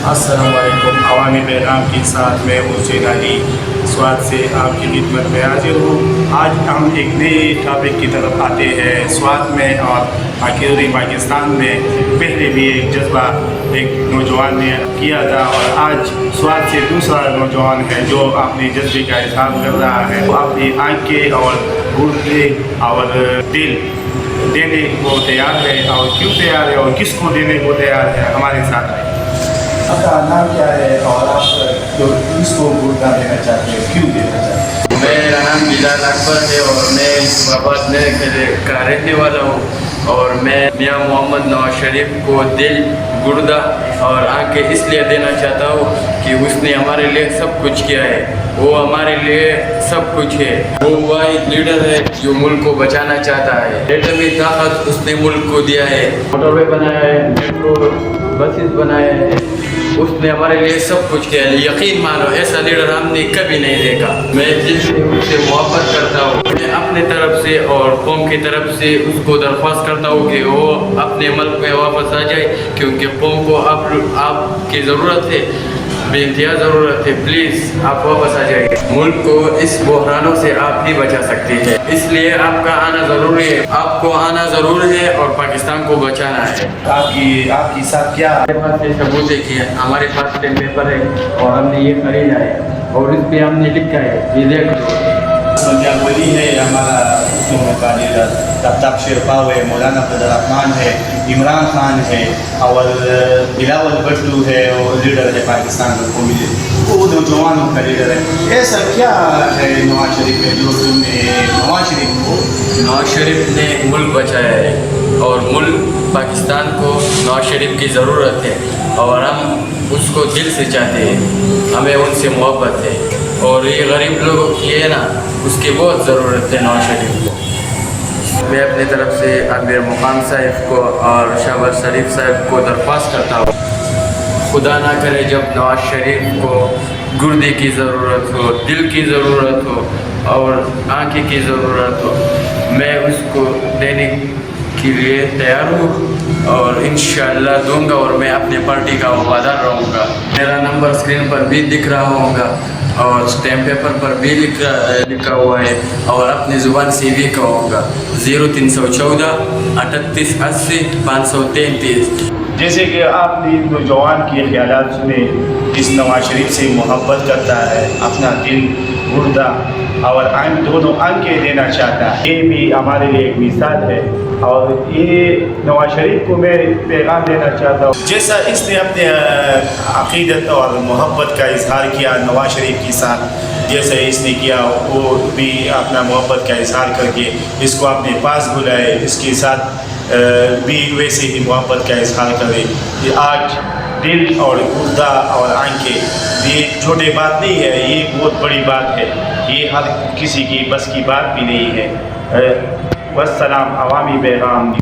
अस्सलाम वालेकुम। अवामी पैगाम के साथ मैं हुसैन अली स्वाद से आपकी खिदमत में हाजिर हूँ। आज हम एक नए टॉपिक की तरफ आते हैं। स्वाद में और आखिरी पाकिस्तान में पहले भी एक जज्बा एक नौजवान ने किया था और आज स्वाद से दूसरा नौजवान है जो अपने जज्बे का इजहार कर रहा है। वो अपनी आंखें और गुर्दे और दिल देने को तैयार है और क्यों तैयार है और किसको देने को तैयार है, हमारे साथ है। आपका नाम क्या है और आप जो किसको गुर्दा देना चाहते हैं, क्यों देना चाहते हैं? मेरा नाम बिलाल अकबर है और मैं इस्लामाबाद में का रहने वाला हूँ और मैं मियाँ मोहम्मद नवाज शरीफ को दिल, गुर्दा और आंखें इसलिए देना चाहता हूँ कि उसने हमारे लिए सब कुछ किया है। वो हमारे लिए सब कुछ है। वो वाहिद लीडर है जो मुल्क को बचाना चाहता है। एटमी ताकत उसने मुल्क को दिया है। मोटरवे बनाया है, मेट्रो बसेस बनाए हैं। उसने हमारे लिए सब कुछ किया है। यकीन मानो ऐसा लीडर हमने कभी नहीं देखा। मैं दिल से उससे मोहब्बत करता हूँ। मैं अपने तरफ से और कौम की तरफ से उसको दरख्वास्त करता हूँ कि वो अपने मुल्क में वापस आ जाए, क्योंकि कौम को आपकी ज़रूरत है, बेइंतहा ज़रूरत है। प्लीज़ आप वापस आ जाइए। मुल्क को इस बहरानों से आप ही बचा सकती है, इसलिए आपका आना ज़रूरी है। आपको आना ज़रूरी है और पाकिस्तान को बचाना है। आपकी साथ क्या हमारे पास ये सबूत है कि हमारे पास स्टैम्प पेपर है और हमने ये खरीदा है और इस पे हमने लिखा है, ये देख लो। वली है हमारा का लीडर, तख्ताब शेरपाव है, मौलाना फजल है, इमरान खान है और बिलावल भुट्टो है और लीडर है पाकिस्तान का कौमी, वो नौजवानों का लीडर है। ऐसा क्या है नवाज शरीफ में जो तुमने नवाज शरीफ ने मुल्क बचाया है और मुल्क पाकिस्तान को नवाज शरीफ की ज़रूरत है और हम उसको दिल से चाहते हैं। हमें उनसे मोहब्बत है और ये गरीब लोगों की है ना, उसकी बहुत ज़रूरत है नवाज शरीफ को। मैं अपनी तरफ से अमीर मुकाम साहिब को और शहबाज शरीफ साहब को दरख्वास्त करता हूँ, खुदा ना करे जब नवाज शरीफ को गुर्दे की ज़रूरत हो, दिल की ज़रूरत हो और आंखें की ज़रूरत हो, मैं उसको देने के लिए तैयार हूँ और इंशाअल्लाह दूंगा और मैं अपनी पार्टी का वफादार रहूँगा। मेरा नंबर स्क्रीन पर भी दिख रहा होगा और स्टैम्प पेपर पर भी लिखा हुआ है और अपनी ज़ुबान से भी कहूँगा 0314 38 80 533। जैसे कि आपने नौजवान के ख्यालात सुने, इस नवाज शरीफ से मोहब्बत करता है, अपना दिल, गुर्दा और दोनों आंखें देना चाहता है। ये भी हमारे लिए एक मिसाल है और ये नवाज शरीफ को मैं पैगाम देना चाहता हूँ। जैसा इसने अपने अक़ीदत और मोहब्बत का इजहार किया नवाज शरीफ के साथ, जैसे इसने किया, वो भी अपना मोहब्बत का इजहार करके इसको अपने पास बुलाए, इसके साथ भी वैसे ही मोहब्बत का इजहार करे। ये आज दिल और गुर्दा और आंखें, ये छोटी बात नहीं है, ये बहुत बड़ी बात है। ये हर किसी की बस की बात भी नहीं है। वस्सलाम। अवामी पैगाम।